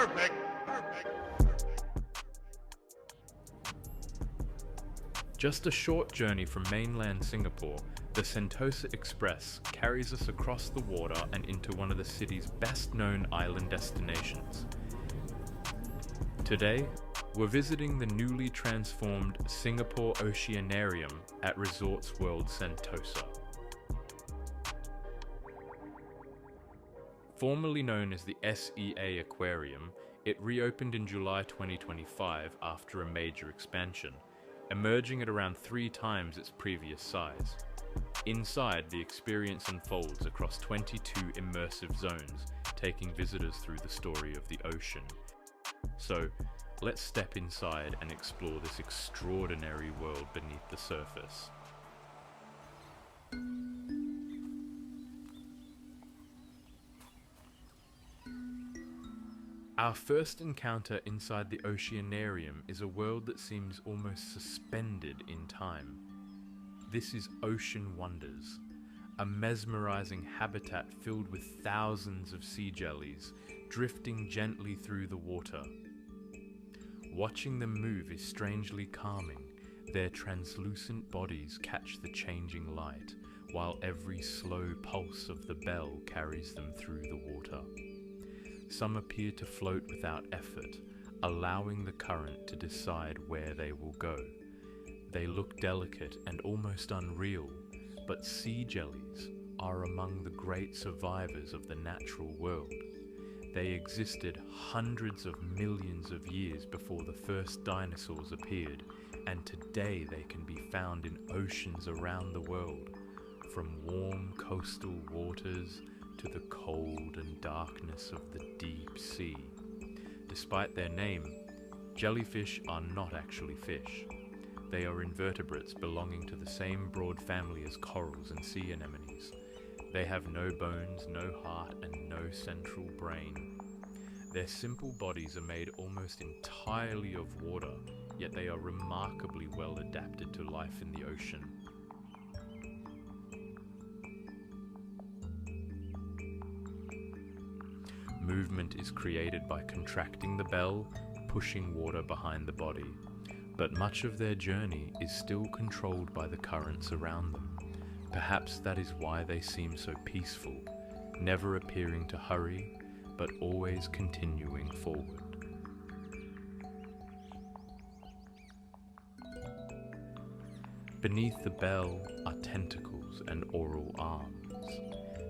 Perfect. Just a short journey from mainland Singapore, the Sentosa Express carries us across the water and into one of the city's best-known island destinations. Today, we're visiting the newly transformed Singapore Oceanarium at Resorts World Sentosa. Formerly known as the S.E.A. Aquarium, it reopened in July 2025 after a major expansion, emerging at around 3 times its previous size. Inside, the experience unfolds across 22 immersive zones, taking visitors through the story of the ocean. So, let's step inside and explore this extraordinary world beneath the surface. Our first encounter inside the Oceanarium is a world that seems almost suspended in time. This is Ocean Wonders, a mesmerizing habitat filled with thousands of sea jellies drifting gently through the water. Watching them move is strangely calming. Their translucent bodies catch the changing light, while every slow pulse of the bell carries them through the water. Some appear to float without effort, allowing the current to decide where they will go. They look delicate and almost unreal, but sea jellies are among the great survivors of the natural world. They existed hundreds of millions of years before the first dinosaurs appeared, and today they can be found in oceans around the world, from warm coastal waters to the cold and darkness of the deep sea. Despite their name, jellyfish are not actually fish. They are invertebrates belonging to the same broad family as corals and sea anemones. They have no bones, no heart, and no central brain. Their simple bodies are made almost entirely of water, yet they are remarkably well adapted to life in the ocean. Movement is created by contracting the bell, pushing water behind the body. But much of their journey is still controlled by the currents around them. Perhaps that is why they seem so peaceful, never appearing to hurry, but always continuing forward. Beneath the bell are tentacles and oral arms.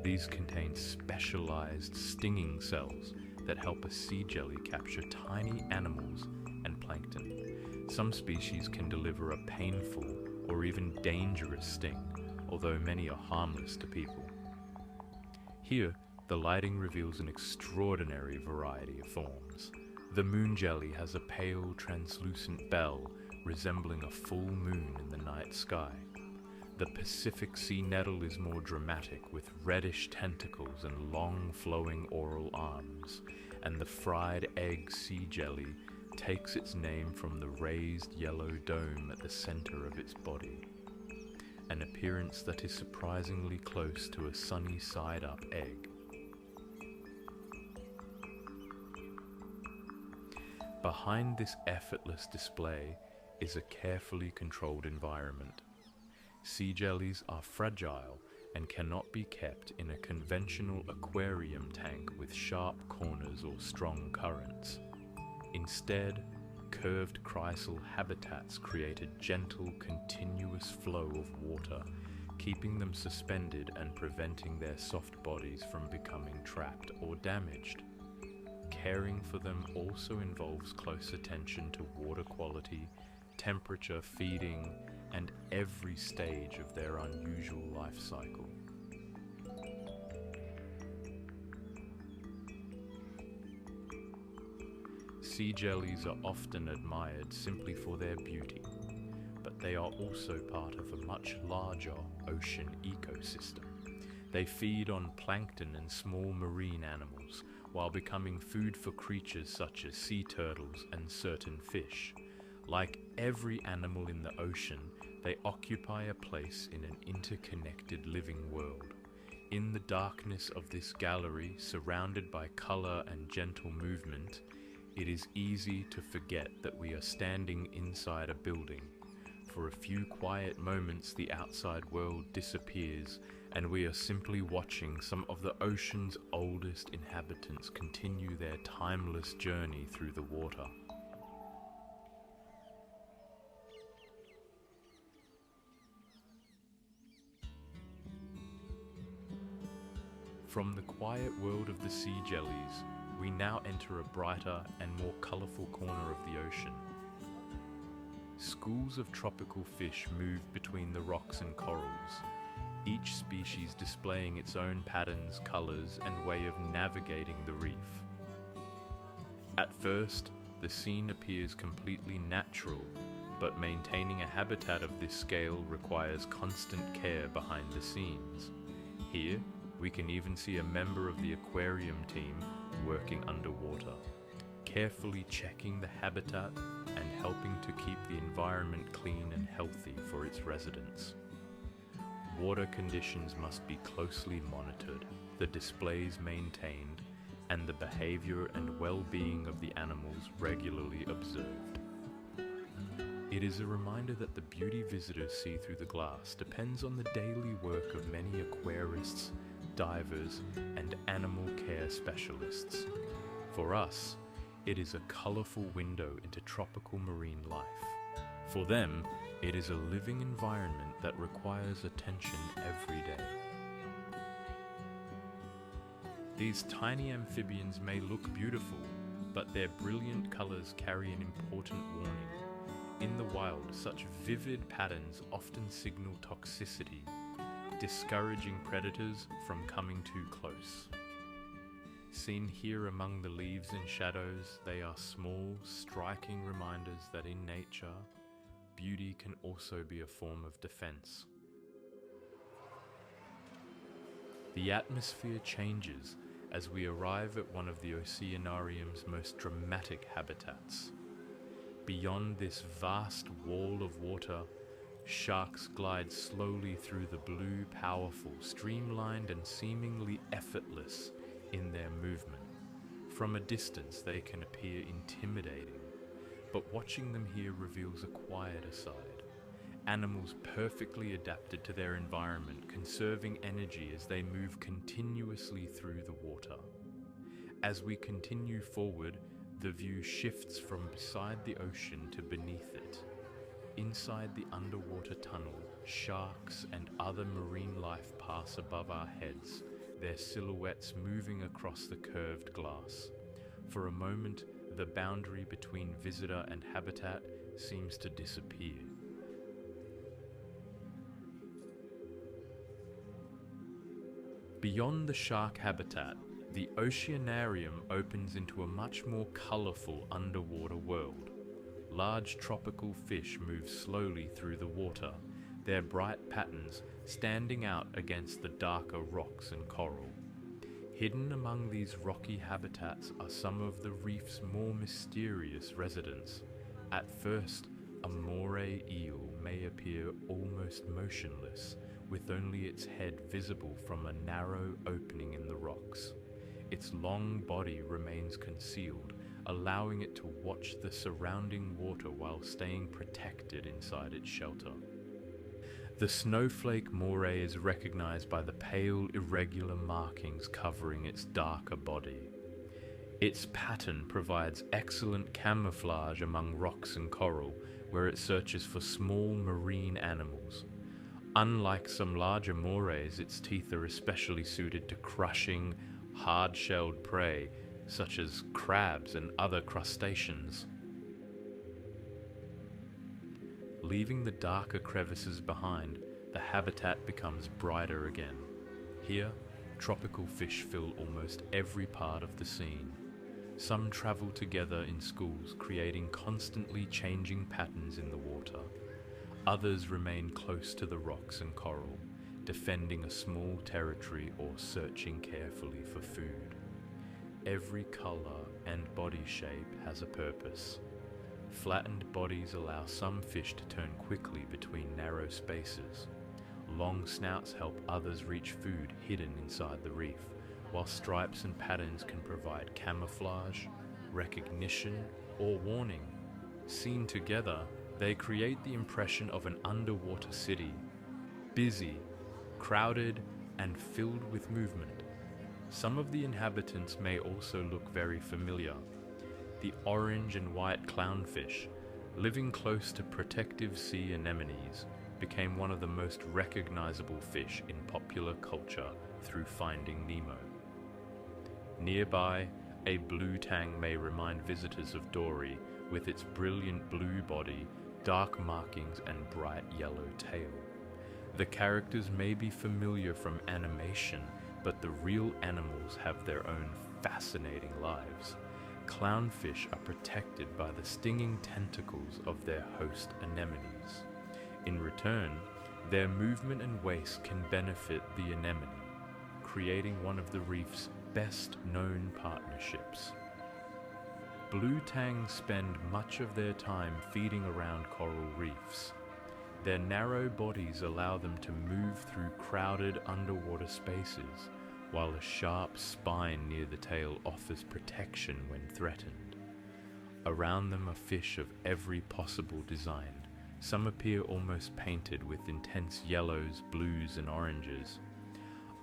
These contain specialized stinging cells that help a sea jelly capture tiny animals and plankton. Some species can deliver a painful or even dangerous sting, although many are harmless to people. Here, the lighting reveals an extraordinary variety of forms. The moon jelly has a pale, translucent bell resembling a full moon in the night sky. The Pacific sea nettle is more dramatic, with reddish tentacles and long flowing oral arms, and the fried egg sea jelly takes its name from the raised yellow dome at the center of its body, an appearance that is surprisingly close to a sunny side-up egg. Behind this effortless display is a carefully controlled environment. Sea jellies are fragile and cannot be kept in a conventional aquarium tank with sharp corners or strong currents. Instead, curved chrysal habitats create a gentle, continuous flow of water, keeping them suspended and preventing their soft bodies from becoming trapped or damaged. Caring for them also involves close attention to water quality, temperature, feeding, and every stage of their unusual life cycle. Sea jellies are often admired simply for their beauty, but they are also part of a much larger ocean ecosystem. They feed on plankton and small marine animals, while becoming food for creatures such as sea turtles and certain fish. Like every animal in the ocean, they occupy a place in an interconnected living world. In the darkness of this gallery, surrounded by colour and gentle movement, it is easy to forget that we are standing inside a building. For a few quiet moments, the outside world disappears, and we are simply watching some of the ocean's oldest inhabitants continue their timeless journey through the water. From the quiet world of the sea jellies, we now enter a brighter and more colourful corner of the ocean. Schools of tropical fish move between the rocks and corals, each species displaying its own patterns, colours, and way of navigating the reef. At first, the scene appears completely natural, but maintaining a habitat of this scale requires constant care behind the scenes. Here, we can even see a member of the aquarium team working underwater, carefully checking the habitat and helping to keep the environment clean and healthy for its residents. Water conditions must be closely monitored, the displays maintained, and the behavior and well-being of the animals regularly observed. It is a reminder that the beauty visitors see through the glass depends on the daily work of many aquarists, divers, and animal care specialists. For us, it is a colourful window into tropical marine life. For them, it is a living environment that requires attention every day. These tiny amphibians may look beautiful, but their brilliant colours carry an important warning. In the wild, such vivid patterns often signal toxicity, discouraging predators from coming too close. Seen here among the leaves and shadows, they are small, striking reminders that in nature, beauty can also be a form of defense. The atmosphere changes as we arrive at one of the Oceanarium's most dramatic habitats. Beyond this vast wall of water, sharks glide slowly through the blue, powerful, streamlined and seemingly effortless in their movement. From a distance they can appear intimidating, but watching them here reveals a quieter side. Animals perfectly adapted to their environment, conserving energy as they move continuously through the water. As we continue forward, the view shifts from beside the ocean to beneath it. Inside the underwater tunnel, sharks and other marine life pass above our heads, their silhouettes moving across the curved glass. For a moment, the boundary between visitor and habitat seems to disappear. Beyond the shark habitat, the Oceanarium opens into a much more colourful underwater world. Large tropical fish move slowly through the water, their bright patterns standing out against the darker rocks and coral. Hidden among these rocky habitats are some of the reef's more mysterious residents. At first, a moray eel may appear almost motionless, with only its head visible from a narrow opening in the rocks. Its long body remains concealed, allowing it to watch the surrounding water while staying protected inside its shelter. The snowflake moray is recognized by the pale, irregular markings covering its darker body. Its pattern provides excellent camouflage among rocks and coral, where it searches for small marine animals. Unlike some larger morays, its teeth are especially suited to crushing, hard-shelled prey, such as crabs and other crustaceans. Leaving the darker crevices behind, the habitat becomes brighter again. Here, tropical fish fill almost every part of the scene. Some travel together in schools, creating constantly changing patterns in the water. Others remain close to the rocks and coral, defending a small territory or searching carefully for food. Every color and body shape has a purpose. Flattened bodies allow some fish to turn quickly between narrow spaces. long snouts help others reach food hidden inside the reef, while stripes and patterns can provide camouflage, recognition, or warning. Seen together, they create the impression of an underwater city, busy, crowded, and filled with movement. Some of the inhabitants may also look very familiar. The orange and white clownfish, living close to protective sea anemones, became one of the most recognizable fish in popular culture through Finding Nemo. Nearby, a blue tang may remind visitors of Dory with its brilliant blue body, dark markings, and bright yellow tail. The characters may be familiar from animation, but the real animals have their own fascinating lives. Clownfish are protected by the stinging tentacles of their host anemones. In return, their movement and waste can benefit the anemone, creating one of the reef's best-known partnerships. Blue tangs spend much of their time feeding around coral reefs. Their narrow bodies allow them to move through crowded underwater spaces, while a sharp spine near the tail offers protection when threatened. Around them are fish of every possible design. Some appear almost painted with intense yellows, blues, and oranges.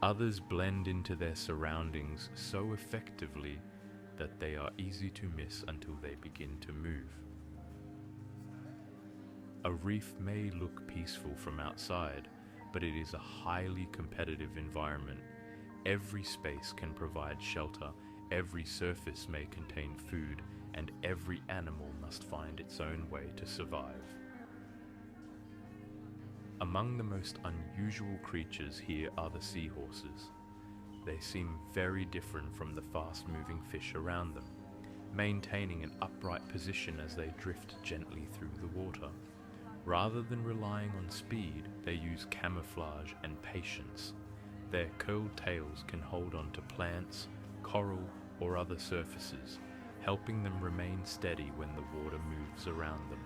Others blend into their surroundings so effectively that they are easy to miss until they begin to move. A reef may look peaceful from outside, but it is a highly competitive environment. Every space can provide shelter, every surface may contain food, and every animal must find its own way to survive. Among the most unusual creatures here are the seahorses. They seem very different from the fast-moving fish around them, maintaining an upright position as they drift gently through the water. Rather than relying on speed, they use camouflage and patience. Their curled tails can hold on to plants, coral, or other surfaces, helping them remain steady when the water moves around them.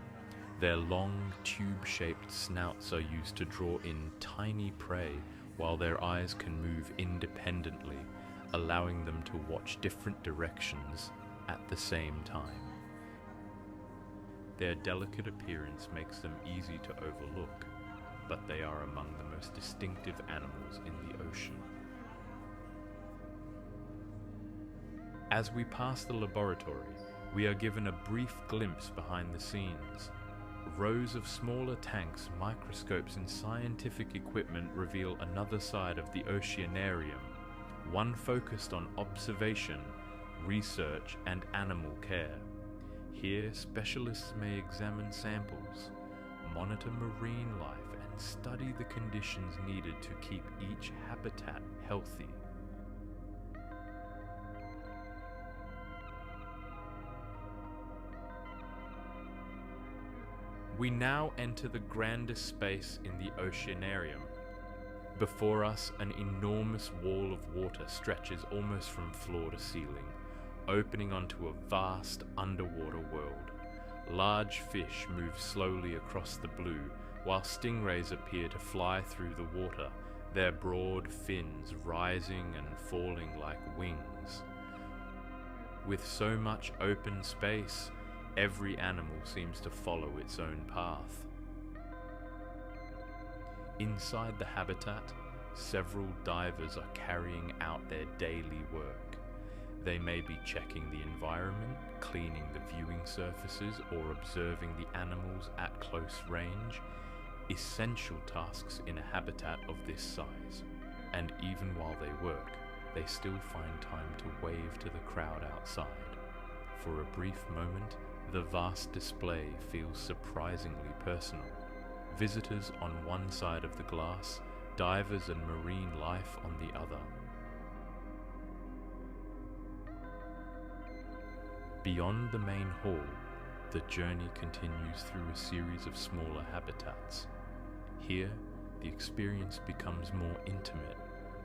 Their long, tube-shaped snouts are used to draw in tiny prey, while their eyes can move independently, allowing them to watch different directions at the same time. Their delicate appearance makes them easy to overlook, but they are among the most distinctive animals in the ocean. As we pass the laboratory, we are given a brief glimpse behind the scenes. Rows of smaller tanks, microscopes, and scientific equipment reveal another side of the Oceanarium, one focused on observation, research, and animal care. Here, specialists may examine samples, monitor marine life, and study the conditions needed to keep each habitat healthy. We now enter the grandest space in the Oceanarium. Before us, an enormous wall of water stretches almost from floor to ceiling, opening onto a vast underwater world. Large fish move slowly across the blue, while stingrays appear to fly through the water, their broad fins rising and falling like wings. With so much open space, every animal seems to follow its own path. Inside the habitat, several divers are carrying out their daily work. They may be checking the environment, cleaning the viewing surfaces, or observing the animals at close range, essential tasks in a habitat of this size. And even while they work, they still find time to wave to the crowd outside. For a brief moment, the vast display feels surprisingly personal. Visitors on one side of the glass, divers and marine life on the other. Beyond the main hall, the journey continues through a series of smaller habitats. Here, the experience becomes more intimate,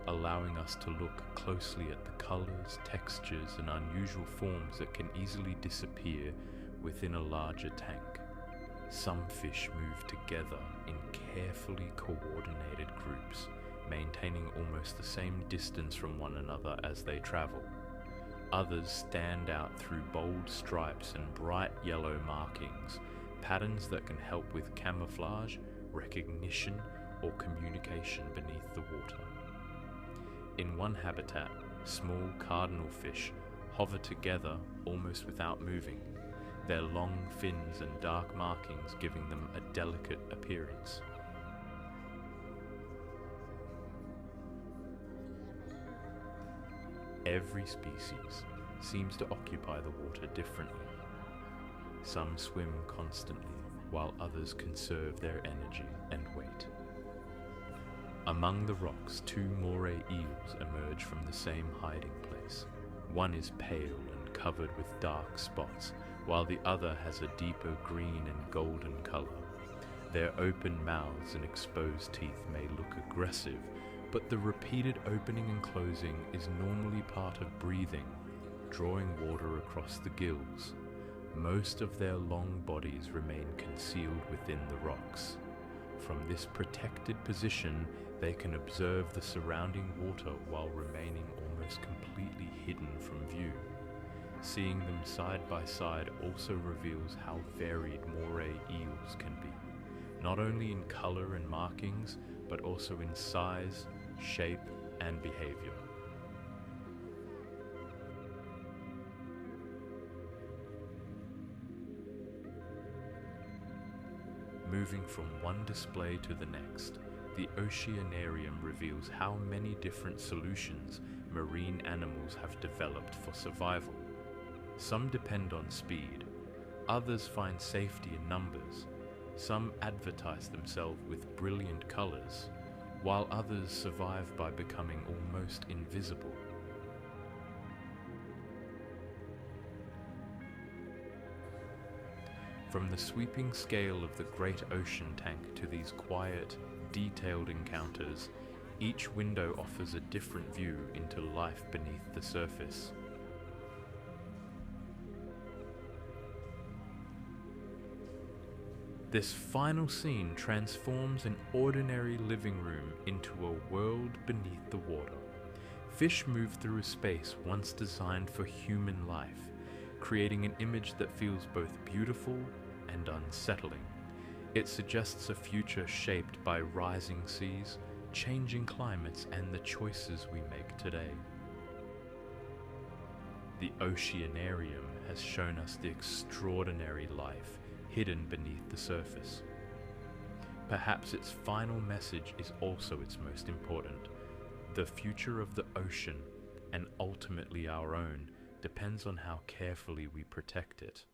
allowing us to look closely at the colors, textures, and unusual forms that can easily disappear within a larger tank. Some fish move together in carefully coordinated groups, maintaining almost the same distance from one another as they travel. Others stand out through bold stripes and bright yellow markings, patterns that can help with camouflage, recognition, or communication beneath the water. In one habitat, small cardinal fish hover together almost without moving, their long fins and dark markings giving them a delicate appearance. Every species seems to occupy the water differently. Some swim constantly, while others conserve their energy and weight. Among the rocks, 2 moray eels emerge from the same hiding place. One is pale and covered with dark spots, while the other has a deeper green and golden color. Their open mouths and exposed teeth may look aggressive, but the repeated opening and closing is normally part of breathing, drawing water across the gills. Most of their long bodies remain concealed within the rocks. From this protected position, they can observe the surrounding water while remaining almost completely hidden from view. Seeing them side by side also reveals how varied moray eels can be, not only in color and markings, but also in size, shape, and behavior. Moving from one display to the next, the Oceanarium reveals how many different solutions marine animals have developed for survival. Some depend on speed, others find safety in numbers, some advertise themselves with brilliant colors, while others survive by becoming almost invisible. From the sweeping scale of the great ocean tank to these quiet, detailed encounters, each window offers a different view into life beneath the surface. This final scene transforms an ordinary living room into a world beneath the water. Fish move through a space once designed for human life, creating an image that feels both beautiful and unsettling. It suggests a future shaped by rising seas, changing climates, and the choices we make today. The Oceanarium has shown us the extraordinary life hidden beneath the surface. Perhaps its final message is also its most important. The future of the ocean, and ultimately our own, depends on how carefully we protect it.